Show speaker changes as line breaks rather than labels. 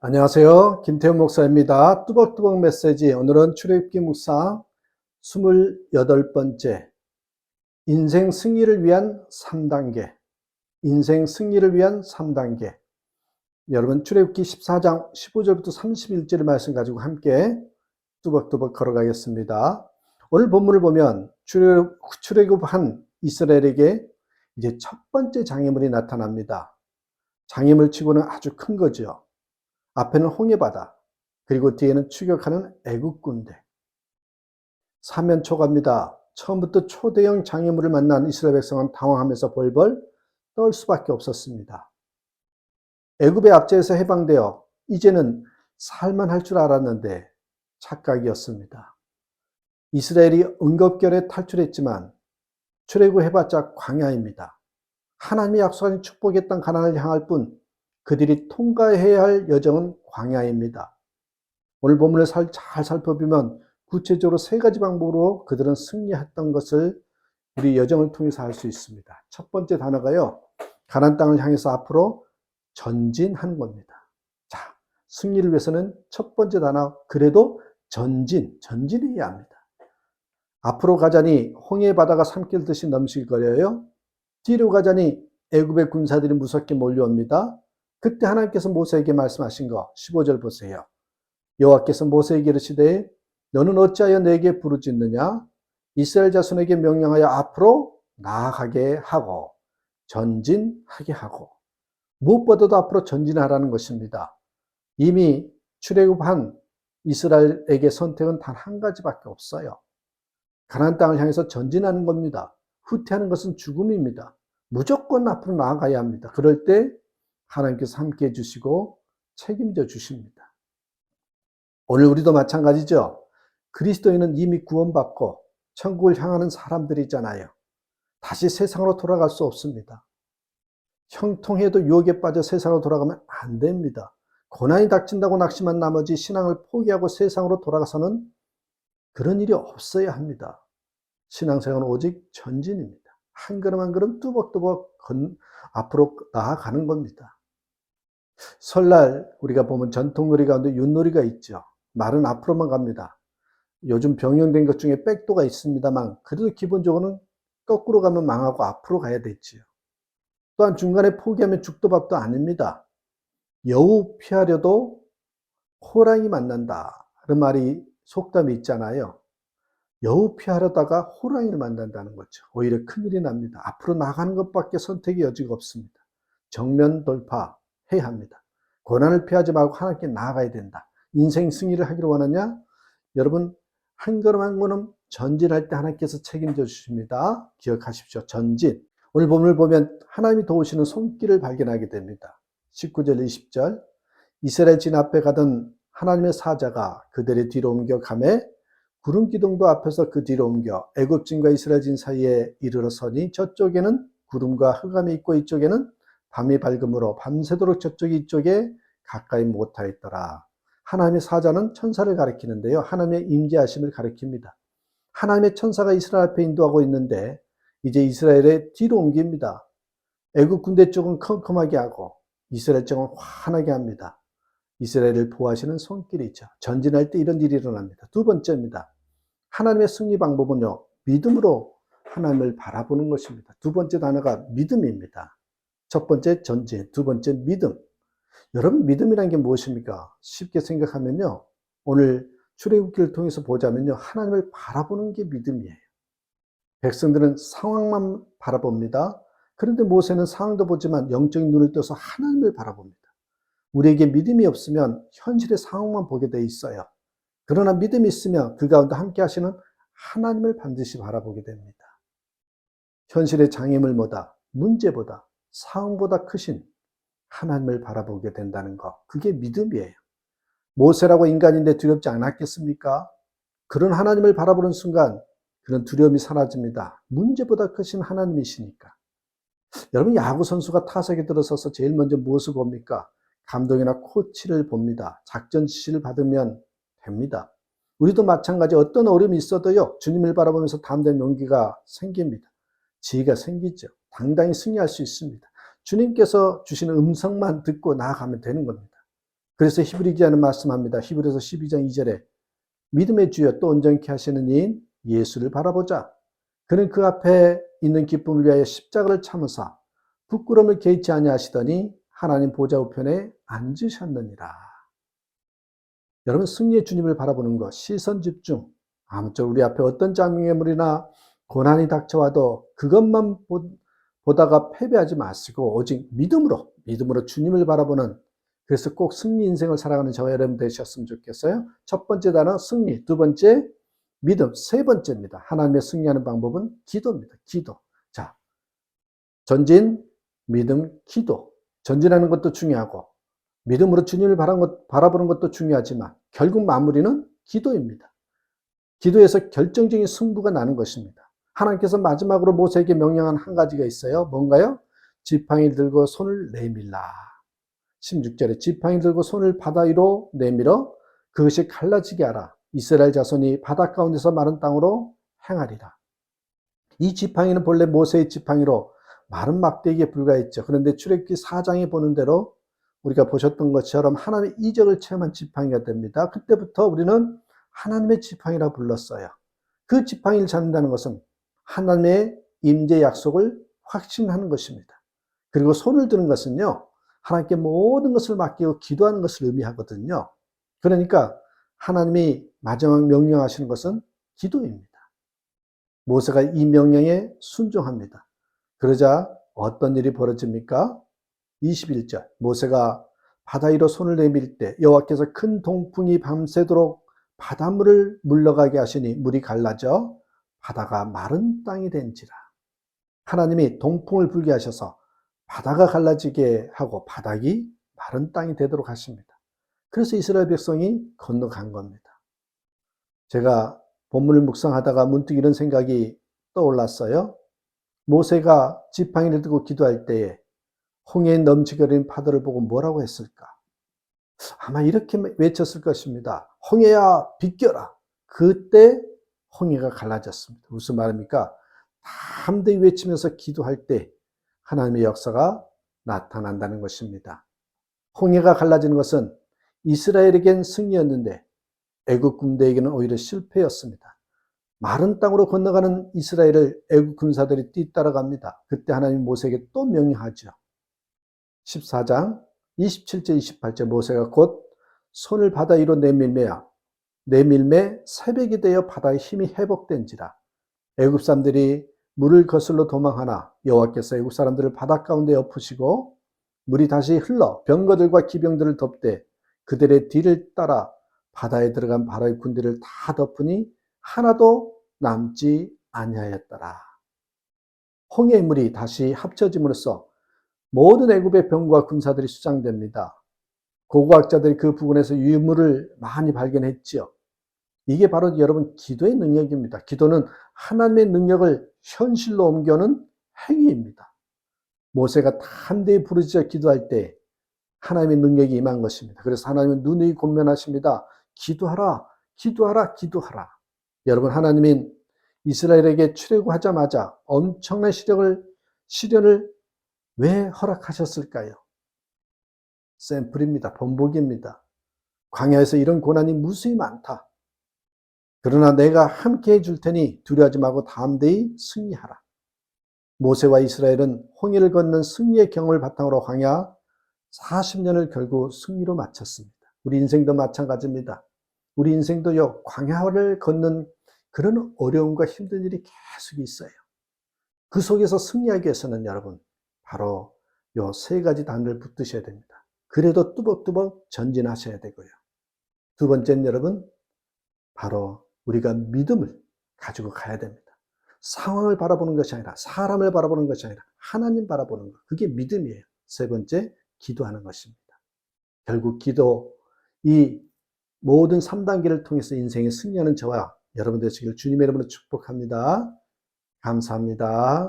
안녕하세요. 김태훈 목사입니다. 뚜벅뚜벅 메시지. 오늘은 출애굽기 묵상 28번째 인생 승리를 위한 3단계. 인생 승리를 위한 3단계. 여러분 출애굽기 14장 15절부터 31절의 말씀 가지고 함께 뚜벅뚜벅 걸어가겠습니다. 오늘 본문을 보면 출애굽한 이스라엘에게 이제 첫 번째 장애물이 나타납니다. 장애물 치고는 아주 큰 거죠. 앞에는 홍해바다, 그리고 뒤에는 추격하는 애국 군대. 사면초가입니다. 처음부터 초대형 장애물을 만난 이스라엘 백성은 당황하면서 벌벌 떨 수밖에 없었습니다. 애굽의 압제에서 해방되어 이제는 살만할 줄 알았는데 착각이었습니다. 이스라엘이 응급결에 탈출했지만 출애굽해봤자 광야입니다. 하나님이 약속하신 축복의 땅 가나안을 향할 뿐 그들이 통과해야 할 여정은 광야입니다. 오늘 본문을 잘 살펴보면 구체적으로 세 가지 방법으로 그들은 승리했던 것을 우리 여정을 통해서 알 수 있습니다. 첫 번째 단어가요, 가나안 땅을 향해서 앞으로 전진하는 겁니다. 자, 승리를 위해서는 첫 번째 단어, 그래도 전진해야 합니다. 앞으로 가자니 홍해 바다가 삼킬 듯이 넘실거려요. 뒤로 가자니 애굽의 군사들이 무섭게 몰려옵니다. 그때 하나님께서 모세에게 말씀하신 거 15절 보세요. 여호와께서 모세에게 이르시되 너는 어찌하여 내게 부르짖느냐? 이스라엘 자손에게 명령하여 앞으로 나아가게 하고 전진하게 하고. 무엇보다도 앞으로 전진하라는 것입니다. 이미 출애굽한 이스라엘에게 선택은 단 한 가지밖에 없어요. 가나안 땅을 향해서 전진하는 겁니다. 후퇴하는 것은 죽음입니다. 무조건 앞으로 나아가야 합니다. 그럴 때 하나님께서 함께 해주시고 책임져 주십니다. 오늘 우리도 마찬가지죠. 그리스도인은 이미 구원받고 천국을 향하는 사람들이잖아요. 다시 세상으로 돌아갈 수 없습니다. 형통해도 유혹에 빠져 세상으로 돌아가면 안 됩니다. 고난이 닥친다고 낙심한 나머지 신앙을 포기하고 세상으로 돌아가서는 그런 일이 없어야 합니다. 신앙생활은 오직 전진입니다. 한 걸음 한 걸음 뚜벅뚜벅 앞으로 나아가는 겁니다. 설날 우리가 보면 전통놀이 가운데 윷놀이가 있죠. 말은 앞으로만 갑니다. 요즘 병행된 것 중에 백도가 있습니다만 그래도 기본적으로는 거꾸로 가면 망하고 앞으로 가야 되지요. 또한 중간에 포기하면 죽도 밥도 아닙니다. 여우 피하려도 호랑이 만난다. 그런 말이 속담이 있잖아요. 여우 피하려다가 호랑이를 만난다는 거죠. 오히려 큰일이 납니다. 앞으로 나가는 것밖에 선택의 여지가 없습니다. 정면 돌파해야 합니다. 고난을 피하지 말고 하나님께 나아가야 된다. 인생 승리를 하기를 원하냐? 여러분 한 걸음 한 걸음 전진할 때 하나님께서 책임져 주십니다. 기억하십시오. 전진. 오늘 본문을 보면 하나님이 도우시는 손길을 발견하게 됩니다. 19절 20절 이스라엘 진 앞에 가던 하나님의 사자가 그들의 뒤로 옮겨 가매 구름 기둥도 앞에서 그 뒤로 옮겨 애굽진과 이스라엘 진 사이에 이르러 서니 저쪽에는 구름과 흑암이 있고 이쪽에는 밤이 밝음으로 밤새도록 저쪽이 이쪽에 가까이 못하였더라. 하나님의 사자는 천사를 가리키는데요. 하나님의 임재하심을 가리킵니다. 하나님의 천사가 이스라엘 앞에 인도하고 있는데 이제 이스라엘의 뒤로 옮깁니다. 애굽 군대 쪽은 컴컴하게 하고 이스라엘 쪽은 환하게 합니다. 이스라엘을 보호하시는 손길이죠. 전진할 때 이런 일이 일어납니다. 두 번째입니다. 하나님의 승리 방법은요, 믿음으로 하나님을 바라보는 것입니다. 두 번째 단어가 믿음입니다. 첫 번째 전진, 두 번째 믿음. 여러분 믿음이란 게 무엇입니까? 쉽게 생각하면요, 오늘 출애굽기를 통해서 보자면요, 하나님을 바라보는 게 믿음이에요. 백성들은 상황만 바라봅니다. 그런데 모세는 상황도 보지만 영적인 눈을 떠서 하나님을 바라봅니다. 우리에게 믿음이 없으면 현실의 상황만 보게 돼 있어요. 그러나 믿음이 있으면 그 가운데 함께 하시는 하나님을 반드시 바라보게 됩니다. 현실의 장애물보다, 문제보다, 상황보다 크신 하나님을 바라보게 된다는 것, 그게 믿음이에요. 모세라고 인간인데 두렵지 않았겠습니까? 그런 하나님을 바라보는 순간 그런 두려움이 사라집니다. 문제보다 크신 하나님이시니까. 여러분 야구 선수가 타석에 들어서서 제일 먼저 무엇을 봅니까? 감독이나 코치를 봅니다. 작전 지시를 받으면 됩니다. 우리도 마찬가지 어떤 어려움이 있어도요, 주님을 바라보면서 담대한 용기가 생깁니다. 지혜가 생기죠. 당당히 승리할 수 있습니다. 주님께서 주시는 음성만 듣고 나아가면 되는 겁니다. 그래서 히브리 기자는 말씀합니다. 히브리서 12장 2절에 믿음의 주여 또 온전케 하시는 이인 예수를 바라보자. 그는 그 앞에 있는 기쁨을 위하여 십자가를 참으사 부끄러움을 개의치 아니하시더니 하나님 보좌 우편에 앉으셨느니라. 여러분, 승리의 주님을 바라보는 것, 시선 집중. 아무쪼록 우리 앞에 어떤 장애물이나 고난이 닥쳐와도 그것만 보다가 패배하지 마시고 오직 믿음으로 주님을 바라보는, 그래서 꼭 승리 인생을 살아가는 저와 여러분 되셨으면 좋겠어요. 첫 번째 단어 승리, 두 번째 믿음, 세 번째입니다. 하나님의 승리하는 방법은 기도입니다. 기도. 자, 전진, 믿음, 기도. 전진하는 것도 중요하고 믿음으로 주님을 바라보는 것도 중요하지만 결국 마무리는 기도입니다. 기도에서 결정적인 승부가 나는 것입니다. 하나님께서 마지막으로 모세에게 명령한 한 가지가 있어요. 뭔가요? 지팡이를 들고 손을 내밀라. 16절에 지팡이 들고 손을 바다 위로 내밀어 그것이 갈라지게 하라. 이스라엘 자손이 바다 가운데서 마른 땅으로 행하리라. 이 지팡이는 본래 모세의 지팡이로 마른 막대기에 불과했죠. 그런데 출애굽기 4장에 보는 대로 우리가 보셨던 것처럼 하나님의 이적을 체험한 지팡이가 됩니다. 그때부터 우리는 하나님의 지팡이라 불렀어요. 그 지팡이를 잡는다는 것은 하나님의 임재 약속을 확신하는 것입니다. 그리고 손을 드는 것은요, 하나님께 모든 것을 맡기고 기도하는 것을 의미하거든요. 그러니까 하나님이 마지막 명령하시는 것은 기도입니다. 모세가 이 명령에 순종합니다. 그러자 어떤 일이 벌어집니까? 21절, 모세가 바다 위로 손을 내밀 때 여호와께서 큰 동풍이 밤새도록 바닷물을 물러가게 하시니 물이 갈라져 바다가 마른 땅이 된지라. 하나님이 동풍을 불게 하셔서 바다가 갈라지게 하고 바닥이 마른 땅이 되도록 하십니다. 그래서 이스라엘 백성이 건너간 겁니다. 제가 본문을 묵상하다가 문득 이런 생각이 떠올랐어요. 모세가 지팡이를 들고 기도할 때에 홍해에 넘치게 흐르는 파도를 보고 뭐라고 했을까? 아마 이렇게 외쳤을 것입니다. 홍해야 비껴라. 그때 홍해가 갈라졌습니다. 무슨 말입니까? 담대히 외치면서 기도할 때 하나님의 역사가 나타난다는 것입니다. 홍해가 갈라지는 것은 이스라엘에겐 승리였는데 애국 군대에게는 오히려 실패였습니다. 마른 땅으로 건너가는 이스라엘을 애국 군사들이 뒤따라갑니다. 그때 하나님 모세에게 또 명령하죠. 14장 27절 28절 모세가 곧 손을 바다 위로 내밀매 새벽이 되어 바다의 힘이 회복된지라. 애굽 사람들이 물을 거슬러 도망하나 여호와께서 애굽 사람들을 바다 가운데 엎으시고 물이 다시 흘러 병거들과 기병들을 덮되 그들의 뒤를 따라 바다에 들어간 바로의 군대를 다 덮으니 하나도 남지 아니하였더라. 홍해의 물이 다시 합쳐짐으로써 모든 애굽의 병과 군사들이 수장됩니다. 고고학자들이 그 부분에서 유물을 많이 발견했지요. 이게 바로 여러분 기도의 능력입니다. 기도는 하나님의 능력을 현실로 옮겨오는 행위입니다. 모세가 담대히 부르짖어 기도할 때 하나님의 능력이 임한 것입니다. 그래서 하나님은 눈이 권면하십니다. 기도하라, 기도하라, 기도하라. 여러분, 하나님은 이스라엘에게 출애굽하자마자 엄청난 시련을 왜 허락하셨을까요? 샘플입니다. 본보기입니다. 광야에서 이런 고난이 무수히 많다. 그러나 내가 함께 해줄 테니 두려워하지 말고 담대히 승리하라. 모세와 이스라엘은 홍해를 건넌 승리의 경험을 바탕으로 광야 40년을 결국 승리로 마쳤습니다. 우리 인생도 마찬가지입니다. 우리 인생도요, 광야를 걷는 그런 어려움과 힘든 일이 계속 있어요. 그 속에서 승리하기 위해서는 여러분, 바로 요 세 가지 단을 붙드셔야 됩니다. 그래도 뚜벅뚜벅 전진하셔야 되고요. 두 번째는 여러분, 바로 우리가 믿음을 가지고 가야 됩니다. 상황을 바라보는 것이 아니라, 사람을 바라보는 것이 아니라 하나님 바라보는 것. 그게 믿음이에요. 세 번째, 기도하는 것입니다. 결국 기도, 이 모든 3단계를 통해서 인생에 승리하는 저와 여러분 되시길 주님의 이름으로 축복합니다. 감사합니다.